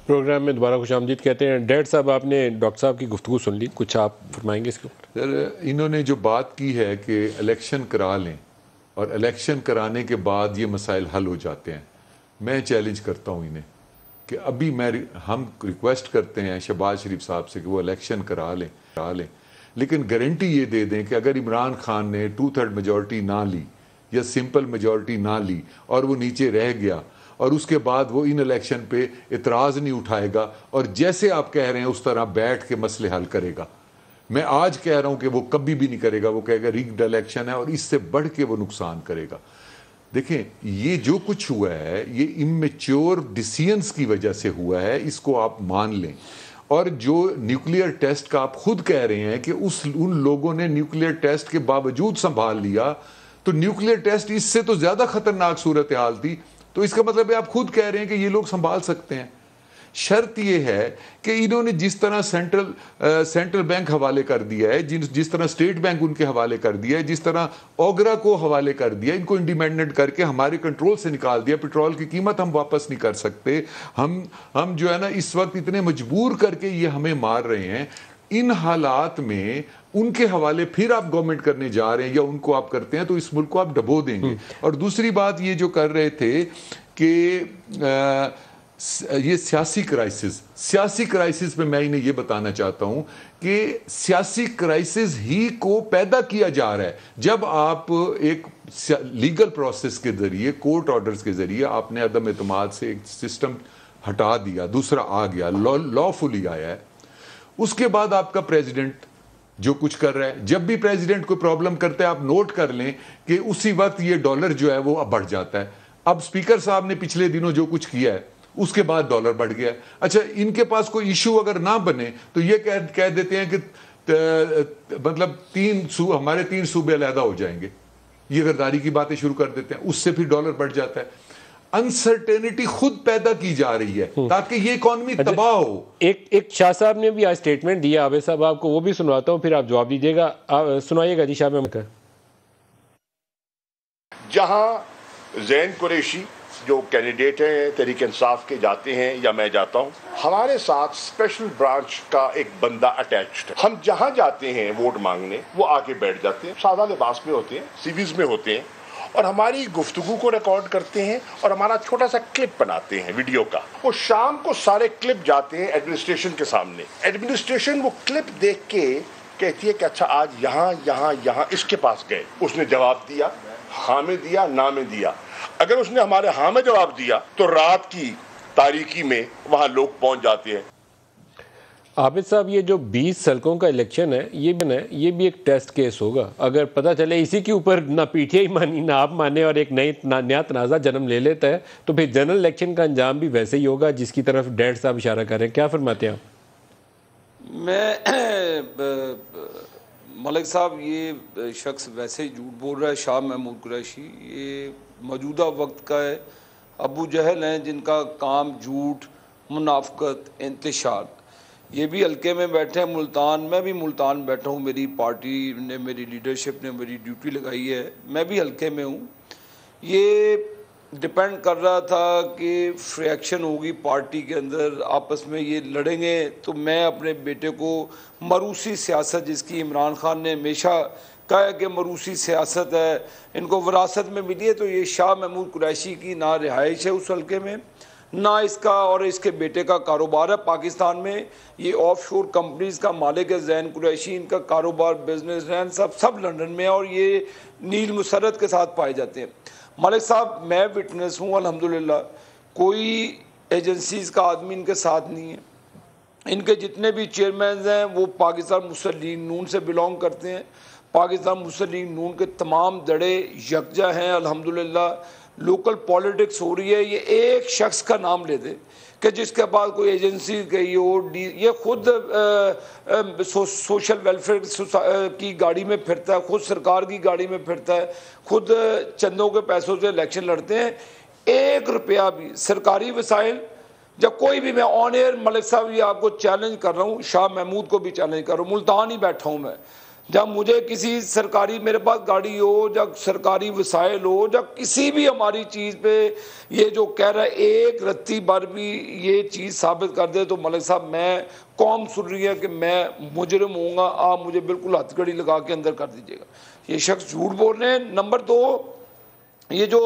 प्रोग्राम में दोबारा खुशामदीद कहते हैं। डैड साहब, आपने डॉक्टर साहब की गुफ्तगू सुन ली, कुछ आप फरमाएंगे इसके ऊपर? सर, इन्होंने जो बात की है कि इलेक्शन करा लें और इलेक्शन कराने के बाद ये मसाइल हल हो जाते हैं, मैं चैलेंज करता हूँ इन्हें कि अभी हम रिक्वेस्ट करते हैं शहबाज शरीफ साहब से कि वो इलेक्शन करा लें, लेकिन गारंटी ये दे दें कि अगर इमरान खान ने 2/3 मेजॉरिटी ना ली या सिंपल मेजॉरिटी ना ली और वो नीचे रह गया और उसके बाद वो इन इलेक्शन पे इतराज़ नहीं उठाएगा और जैसे आप कह रहे हैं उस तरह बैठ के मसले हल करेगा। मैं आज कह रहा हूं कि वो कभी भी नहीं करेगा। वो कहेगा रिग्ड इलेक्शन है और इससे बढ़ के वो नुकसान करेगा। देखें, ये जो कुछ हुआ है ये इमेच्योर डिसीजंस की वजह से हुआ है, इसको आप मान लें। और जो न्यूक्लियर टेस्ट का आप खुद कह रहे हैं कि उन लोगों ने न्यूक्लियर टेस्ट के बावजूद संभाल लिया, तो न्यूक्लियर टेस्ट इससे तो ज्यादा खतरनाक सूरत हाल थी। तो इसका मतलब है आप खुद कह रहे हैं कि ये लोग संभाल सकते हैं। शर्त ये है कि इन्होंने जिस तरह सेंट्रल बैंक हवाले कर दिया है, जिस तरह स्टेट बैंक उनके हवाले कर दिया है, जिस तरह ओगरा को हवाले कर दिया, इनको इंडिपेंडेंट करके हमारे कंट्रोल से निकाल दिया। पेट्रोल की कीमत हम वापस नहीं कर सकते। हम जो है ना इस वक्त इतने मजबूर करके ये हमें मार रहे हैं। इन हालात में उनके हवाले फिर आप गवर्नमेंट करने जा रहे हैं या उनको आप करते हैं तो इस मुल्क को आप डबो देंगे। और दूसरी बात ये जो कर रहे थे कि ये सियासी क्राइसिस पे मैं इन्हें ये बताना चाहता हूं कि सियासी क्राइसिस ही को पैदा किया जा रहा है जब आप एक लीगल प्रोसेस के जरिए, कोर्ट ऑर्डर्स के जरिए आपने अदम एतमाद से एक सिस्टम हटा दिया, दूसरा आ गया, लॉफुली आया है। उसके बाद आपका प्रेसिडेंट जो कुछ कर रहा है, जब भी प्रेसिडेंट कोई प्रॉब्लम करता है आप नोट कर लें कि उसी वक्त ये डॉलर जो है वो अब बढ़ जाता है। अब स्पीकर साहब ने पिछले दिनों जो कुछ किया है उसके बाद डॉलर बढ़ गया। अच्छा, इनके पास कोई इशू अगर ना बने तो ये कह देते हैं कि मतलब हमारे 3 सूबे अलहदा हो जाएंगे, ये गद्दारी की बातें शुरू कर देते हैं, उससे फिर डॉलर बढ़ जाता है। अनसर्टेनिटी खुद पैदा की जा रही है ताकि ये इकोनॉमी तबाह हो। एक शाह साहब ने भी आज स्टेटमेंट दिया, आबिद साहब आपको वो भी सुनवाता हूं, फिर आप जवाब दीजिएगा। सुनाइएगा जी। शाह में जहां ज़ैन कुरैशी जो कैंडिडेट हैं तहरीक इंसाफ के जाते हैं या मैं जाता हूं, हमारे साथ स्पेशल ब्रांच का एक बंदा अटैच्ड है। हम जहां जाते हैं वोट मांगने, वो आके बैठ जाते हैं, सादा लिबास में होते हैं, सिविल्स में होते हैं, और हमारी गुफ्तगू को रिकॉर्ड करते हैं और हमारा छोटा सा क्लिप बनाते हैं वीडियो का। वो शाम को सारे क्लिप जाते हैं एडमिनिस्ट्रेशन के सामने। एडमिनिस्ट्रेशन वो क्लिप देख के कहती है कि अच्छा आज यहाँ यहाँ यहाँ इसके पास गए, उसने जवाब दिया, हाँ में दिया, ना में दिया। अगर उसने हमारे हाँ में जवाब दिया तो रात की तारीकी में वहां लोग पहुंच जाते हैं। आबिद साहब, ये जो 20 सड़कों का इलेक्शन है ये भी एक टेस्ट केस होगा। अगर पता चले इसी के ऊपर ना पीटीआई मानी ना आप माने और एक नया तनाज़ा जन्म ले लेता है तो फिर जनरल इलेक्शन का अंजाम भी वैसे ही होगा जिसकी तरफ डैड साहब इशारा कर रहे हैं। क्या फरमाते हैं आप? मलिक साहब, ये शख्स वैसे ही झूठ बोल रहा है। शाह महमूद कुरैशी ये मौजूदा वक्त का है अबू जहल हैं जिनका काम झूठ, मुनाफकत, इंतशार। ये भी हल्के में बैठे हैं मुल्तान, मैं भी मुल्तान बैठा हूँ, मेरी पार्टी ने, मेरी लीडरशिप ने मेरी ड्यूटी लगाई है, मैं भी हल्के में हूँ। ये डिपेंड कर रहा था कि फ्रैक्शन होगी पार्टी के अंदर, आपस में ये लड़ेंगे, तो मैं अपने बेटे को मरूसी सियासत, जिसकी इमरान खान ने हमेशा कहा है कि मरूसी सियासत है, इनको विरासत में मिली है, तो ये शाह महमूद कुरैशी की ना रिहाइश है उस हल्के में, ना इसका और इसके बेटे का कारोबार है पाकिस्तान में। ये ऑफशोर कंपनीज का मालिक है ज़ैन कुरैशी, इनका कारोबार, बिजनेसमैन सब लंदन में है और ये नील मुसरत के साथ पाए जाते हैं। मलिक साहब, मैं विटनेस हूँ अल्हम्दुलिल्लाह, कोई एजेंसीज का आदमी इनके साथ नहीं है। इनके जितने भी चेयरमैन हैं वो पाकिस्तान मुस्लिम लीग नून से बिलोंग करते हैं। पाकिस्तान मुस्लिम लीग नून के तमाम दड़े यकजा हैं अल्हम्दुलिल्लाह। लोकल पॉलिटिक्स हो रही है, ये एक शख्स का नाम ले दे कि जिसके पास कोई एजेंसी गई हो, ये खुद सोशल वेलफेयर की गाड़ी में फिरता है, खुद सरकार की गाड़ी में फिरता है, खुद चंदों के पैसों से इलेक्शन लड़ते हैं। 1 रुपया भी सरकारी वसाइल, जब कोई भी, मैं ऑन एयर मलिक साहब ये आपको चैलेंज कर रहा हूँ, शाह महमूद को भी चैलेंज कर रहा हूँ, मुल्तान ही बैठा हूँ मैं, जब मुझे किसी सरकारी, मेरे पास गाड़ी हो, जब सरकारी वसाइल हो, जब किसी भी हमारी चीज़ पे ये जो कह रहा है एक रत्ती बार भी ये चीज़ साबित कर दे तो मलिक साहब, मैं कौम सुन रही है कि मैं मुजरिम होऊंगा, आप मुझे बिल्कुल हथकड़ी लगा के अंदर कर दीजिएगा। ये शख्स झूठ बोल रहे हैं। नंबर 2, ये जो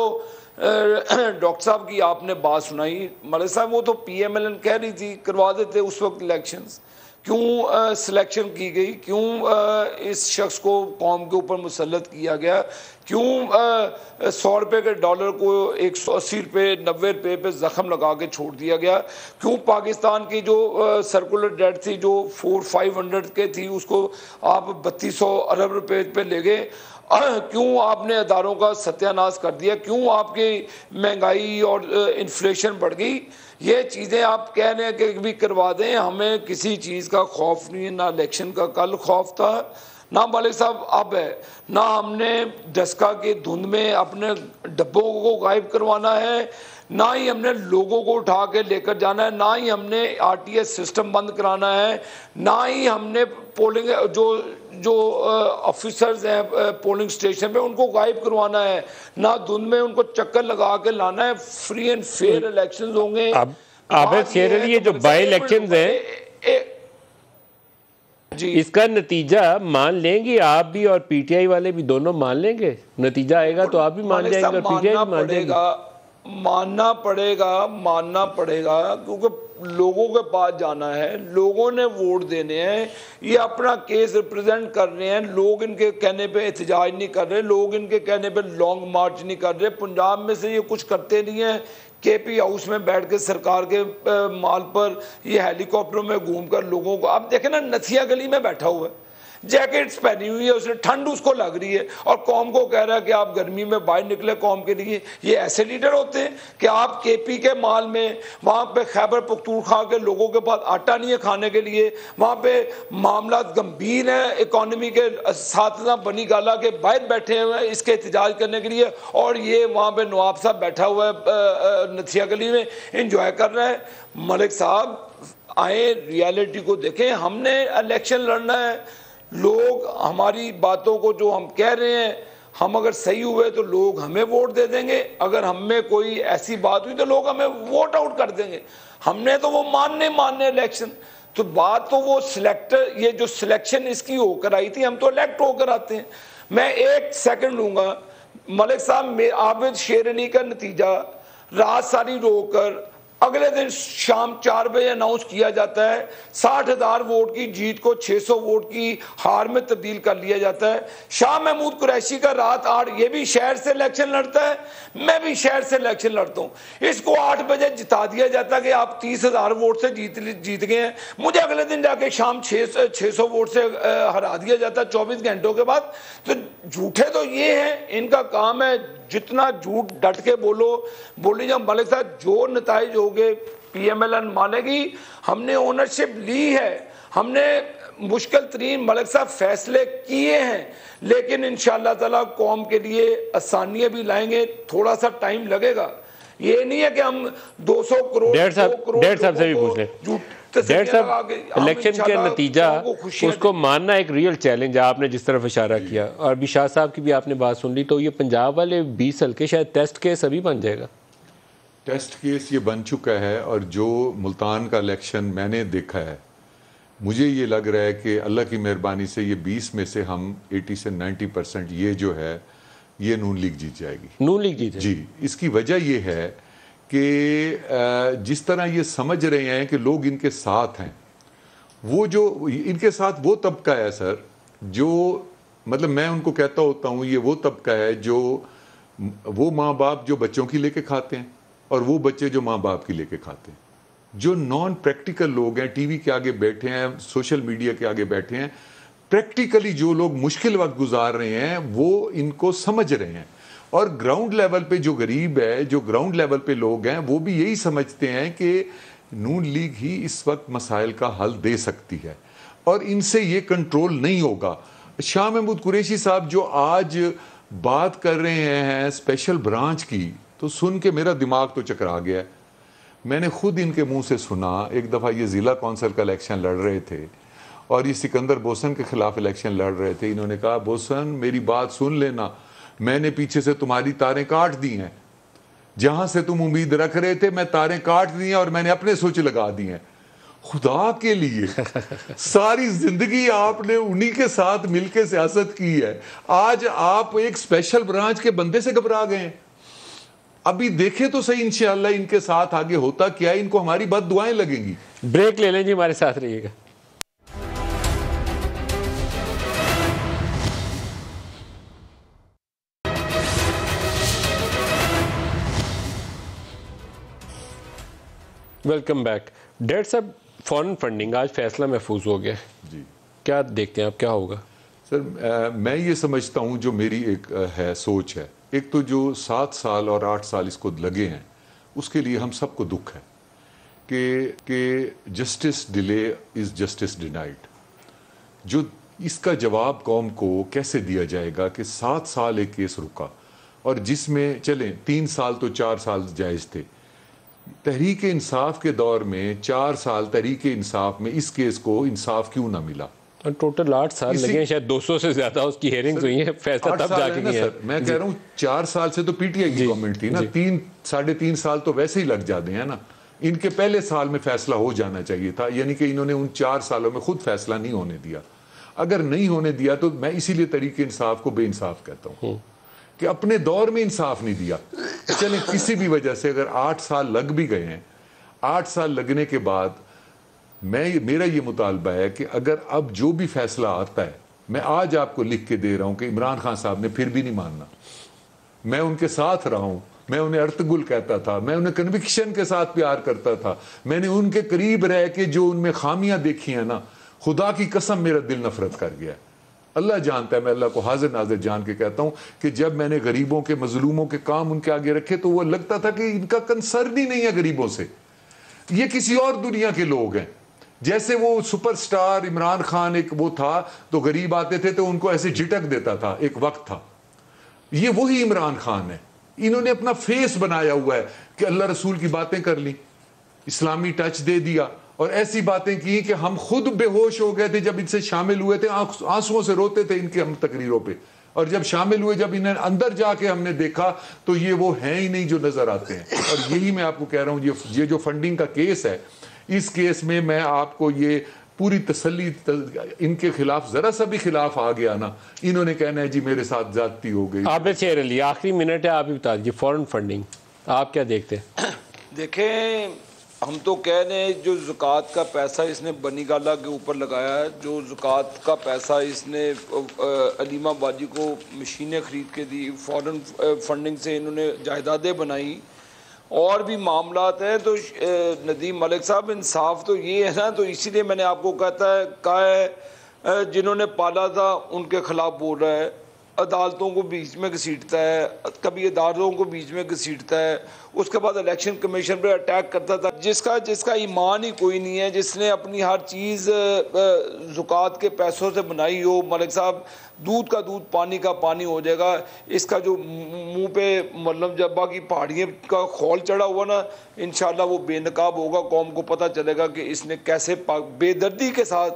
डॉक्टर साहब की आपने बात सुनाई मलिक साहब, वो तो PMLN कह रही थी करवा देते उस वक्त इलेक्शंस, क्यों सिलेक्शन की गई, क्यों इस शख्स को कौम के ऊपर मुसल्लत किया गया, क्यों 100 रुपये के डॉलर को 180 रुपये 90 रुपये पे ज़ख्म लगा के छोड़ दिया गया, क्यों पाकिस्तान की जो सर्कुलर डेट थी जो 400-500 के थी उसको आप 3200 अरब रुपये पे ले गए, क्यों आपने अदारों का सत्यानाश कर दिया, क्यों आपकी महंगाई और इन्फ्लेशन बढ़ गई। ये चीज़ें आप कह रहे हैं कि भी करवा दें, हमें किसी चीज़ का खौफ नहीं है, ना इलेक्शन का कल खौफ था, ना मलिक साहब अब है, ना हमने डस्का की धुंध में अपने डब्बों को गायब करवाना है, ना ही हमने लोगों को उठा के लेकर जाना है, ना ही हमने RTS सिस्टम बंद कराना है, ना ही हमने पोलिंग जो ऑफिसर्स हैं पोलिंग स्टेशन पे उनको गायब करवाना है, ना धुंध में उनको चक्कर लगा के लाना है। फ्री एंड फेयर इलेक्शंस होंगे। ये जो बाई इलेक्शंस हैं जी, इसका नतीजा मान लेंगे आप भी और PTI वाले भी, दोनों मान लेंगे? नतीजा आएगा तो आप भी मान जाएंगे और PTI भी मान जाएगा। मानना पड़ेगा क्योंकि लोगों के पास जाना है, लोगों ने वोट देने हैं, ये अपना केस रिप्रेजेंट कर रहे हैं। लोग इनके कहने पे एहतजाज नहीं कर रहे, लोग इनके कहने पे लॉन्ग मार्च नहीं कर रहे। पंजाब में से ये कुछ करते नहीं है। केपी हाउस में बैठ के सरकार के माल पर ये हेलीकॉप्टरों में घूमकर लोगों को, अब देखें ना, नथिया गली में बैठा हुआ है, जैकेट्स पहनी हुई है, उसने ठंड उसको लग रही है और कौम को कह रहा है कि आप गर्मी में बाहर निकले कौम के लिए। ये ऐसे लीडर होते हैं कि आप केपी के माल में, वहां पे खैबर पख्तूनख्वा के लोगों के पास आटा नहीं है खाने के लिए, वहां पे मामला गंभीर है, इकोनॉमी के साथ बनी गाला के बाहर बैठे हुए हैं इसके एहतजाज करने के लिए, और ये वहां पे नवाब साहब बैठा हुआ है नथिया गली में इंजॉय कर रहा है। मलिक साहब आए, रियलिटी को देखें। हमने इलेक्शन लड़ना है, लोग हमारी बातों को जो हम कह रहे हैं, हम अगर सही हुए तो लोग हमें वोट दे देंगे, अगर हम में कोई ऐसी बात हुई तो लोग हमें वोट आउट कर देंगे। हमने तो वो मानने इलेक्शन, तो बात तो वो सिलेक्टर, ये जो सिलेक्शन इसकी होकर आई थी, हम तो इलेक्ट होकर आते हैं। मैं 1 सेकंड लूंगा मलिक साहब, आबिद शेर अली का नतीजा रात सारी रोकर अगले दिन शाम 4 बजे अनाउंस किया जाता है। 60,000 वोट की जीत को 600 वोट की हार में तब्दील कर लिया जाता है। शाह महमूद कुरैशी का रात 8, ये भी शहर से इलेक्शन लड़ता है, मैं भी शहर से इलेक्शन लड़ता हूँ। इसको 8 बजे जिता दिया जाता है कि आप 30,000 वोट से जीत गए हैं। मुझे अगले दिन जाके शाम 600 वोट से हरा दिया जाता है 24 घंटों के बाद। तो झूठे तो ये हैं, इनका काम है जितना झूठ डट के बोली जाओ। मलिक साहब जो नताइज हो गए, PMLN मानेगी, हमने ओनरशिप ली है, हमने मुश्किल तरीन मलिक साहब फैसले किए हैं, लेकिन इंशाअल्लाह ताला कौम के लिए आसानियां भी लाएंगे। थोड़ा सा टाइम लगेगा, ये नहीं है कि हम 200 करोड़ डेढ़ साहब से भी पूछ लें। डेढ़ साहब, इलेक्शन के नतीजा उसको मानना एक रियल चैलेंज है, आपने जिस तरफ इशारा किया, और भी शाह साहब की भी आपने बात सुन ली, तो ये पंजाब वाले 20 हल्के शायद टेस्ट केस अभी बन जाएगा। टेस्ट केस ये बन चुका है, और जो मुल्तान का इलेक्शन मैंने देखा है, मुझे ये लग रहा है कि अल्लाह की मेहरबानी से ये 20 में से हम 80 से 90% ये जो है ये नून लीग जीत जाएगी। नून लीग जीत जी। इसकी वजह ये है कि जिस तरह ये समझ रहे हैं कि लोग इनके साथ हैं, वो जो इनके साथ वो तबका है सर, जो मतलब मैं उनको कहता होता हूँ, ये वो तबका है जो वो माँ बाप जो बच्चों की लेके खाते हैं और वो बच्चे जो माँ बाप की लेके खाते हैं। जो नॉन प्रैक्टिकल लोग हैं, टीवी के आगे बैठे हैं, सोशल मीडिया के आगे बैठे हैं, प्रैक्टिकली जो लोग मुश्किल वक्त गुजार रहे हैं वो इनको समझ रहे हैं। और ग्राउंड लेवल पे जो गरीब है, जो ग्राउंड लेवल पे लोग हैं, वो भी यही समझते हैं कि नून लीग ही इस वक्त मसाइल का हल दे सकती है और इनसे ये कंट्रोल नहीं होगा। शाह महमूद कुरैशी साहब जो आज बात कर रहे हैं स्पेशल ब्रांच की, तो सुन के मेरा दिमाग तो चकरा गया। मैंने खुद इनके मुंह से सुना, एक दफ़ा ये ज़िला कौंसिल का इलेक्शन लड़ रहे थे और ये सिकंदर बोसन के खिलाफ इलेक्शन लड़ रहे थे। इन्होंने कहा, बोसन मेरी बात सुन लेना, मैंने पीछे से तुम्हारी तारें काट दी हैं, जहां से तुम उम्मीद रख रहे थे मैं तारें काट दी हैं और मैंने अपने स्विच लगा दी हैं। खुदा के लिए सारी जिंदगी आपने उन्हीं के साथ मिलकर सियासत की है, आज आप एक स्पेशल ब्रांच के बंदे से घबरा गए। अभी देखें तो सही इंशाअल्लाह इनके साथ आगे होता क्या है, इनको हमारी बद दुआएं लगेंगी। ब्रेक ले लें जी, हमारे साथ रहिएगा। Welcome back. डेढ़ साहब, फॉरेन फंडिंग आज फैसला महफूज हो गया जी, क्या देखते हैं आप, क्या होगा? सर मैं ये समझता हूँ, जो मेरी एक है सोच है, एक तो जो 7 साल और 8 साल इसको लगे हैं उसके लिए हम सबको दुख है कि justice delay is justice denied. जो इसका जवाब कौम को कैसे दिया जाएगा कि 7 साल एक केस रुका और जिसमें चलें 3 साल तो 4 साल जायज़ थे। तहरीक इंसाफ के दौर में 4 साल तहरीक इंसाफ में इस केस को इंसाफ क्यों ना मिला? टोटल 8 साल लगे हैं, शायद 200 से ज्यादा उसकी हेयरिंग्स हुई है, फैसला तब जाके नहीं है। मैं कह रहा हूँ 4 साल से तो पीटीआई की गवर्नमेंट थी ना, 3-3.5 साल तो वैसे ही लग जाते हैं ना। इनके पहले साल में फैसला हो जाना चाहिए था, यानी कि इन्होंने उन 4 सालों में खुद फैसला नहीं होने दिया। अगर नहीं होने दिया तो मैं इसीलिए तहरीक इंसाफ को बेइंसाफ कहता हूँ कि अपने दौर में इंसाफ नहीं दिया। चलें किसी भी वजह से अगर 8 साल लग भी गए हैं, 8 साल लगने के बाद मेरा ये मुतालबा है कि अगर अब जो भी फैसला आता है, मैं आज आपको लिख के दे रहा हूं कि इमरान खान साहब ने फिर भी नहीं मानना। मैं उनके साथ रहा हूं, मैं उन्हें अर्तगुल कहता था, मैं उन्हें कन्विक्शन के साथ प्यार करता था, मैंने उनके करीब रह के जो उनमें खामियां देखी हैं ना, खुदा की कसम मेरा दिल नफरत कर गया। अल्लाह जानता है, मैं अल्लाह को हाजिर नाजिर जान के कहता हूं कि जब मैंने गरीबों के, मजलूमों के काम उनके आगे रखे तो वो लगता था कि इनका कंसर्न ही नहीं है गरीबों से, ये किसी और दुनिया के लोग हैं। जैसे वो सुपरस्टार इमरान खान एक वो था, तो गरीब आते थे तो उनको ऐसे झिटक देता था, एक वक्त था। ये वही इमरान खान है। इन्होंने अपना फेस बनाया हुआ है कि अल्लाह रसूल की बातें कर ली, इस्लामी टच दे दिया और ऐसी बातें की कि हम खुद बेहोश हो गए थे जब इनसे शामिल हुए थे, आंसुओं से रोते थे इनके हम तकरीरों पे, और जब शामिल हुए, जब इन्हें अंदर जाके हमने देखा तो ये वो हैं ही नहीं जो नजर आते हैं। और यही मैं आपको कह रहा हूँ, ये जो फंडिंग का केस है, इस केस में मैं आपको ये पूरी तसल्ली, इनके खिलाफ जरा सा भी खिलाफ आ गया ना, इन्होंने कहना है जी मेरे साथ ज्यादती हो गई। आबिद शेर अली, आखिरी मिनट है, आप ही बता दीजिए फॉरेन फंडिंग आप क्या देखते हैं? देखें, हम तो कह रहे हैं जो ज़कात का पैसा इसने बनी गाला के ऊपर लगाया है, जो ज़कात का पैसा इसने अलीमा बाजी को मशीनें ख़रीद के दी, फॉरेन फंडिंग से इन्होंने जायदादें बनाई, और भी मामलात हैं। तो नदीम मलिक साहब, इंसाफ तो ये है ना, तो इसीलिए मैंने आपको कहा है जिन्होंने पाला था उनके खिलाफ बोल रहा है, अदालतों को बीच में घसीटता है, कभी इदारों को बीच में घसीटता है, उसके बाद इलेक्शन कमीशन पर अटैक करता था। जिसका ईमान ही कोई नहीं है, जिसने अपनी हर चीज़ ज़कात के पैसों से बनाई हो, मलिक साहब दूध का दूध पानी का पानी हो जाएगा। इसका जो मुंह पे मतलब जब्बा की पहाड़ियों का खौल चढ़ा हुआ ना, इंशाल्लाह वो बेनकाब होगा, कौम को पता चलेगा कि इसने कैसे बेदर्दी के साथ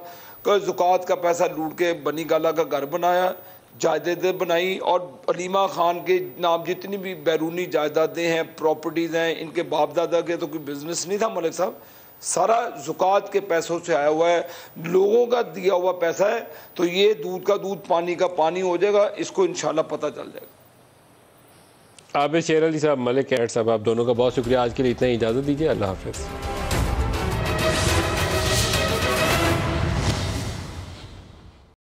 ज़कात का पैसा लूट के बनी गाला का घर बनाया, जायदादें बनाई, और अलीमा खान के नाम जितनी भी बैरूनी जायदादें हैं, प्रॉपर्टीज़ हैं, इनके बाप दादा के तो कोई बिजनेस नहीं था मलिक साहब, सारा ज़कात के पैसों से आया हुआ है, लोगों का दिया हुआ पैसा है। तो ये दूध का दूध पानी का पानी हो जाएगा, इसको इंशाल्लाह पता चल जाएगा। आबिद शेर अली साहब, मलिक कैट साहब, आप दोनों का बहुत शुक्रिया। आज के लिए इतना ही, इजाज़त दीजिए, अल्लाह हाफ़िज़।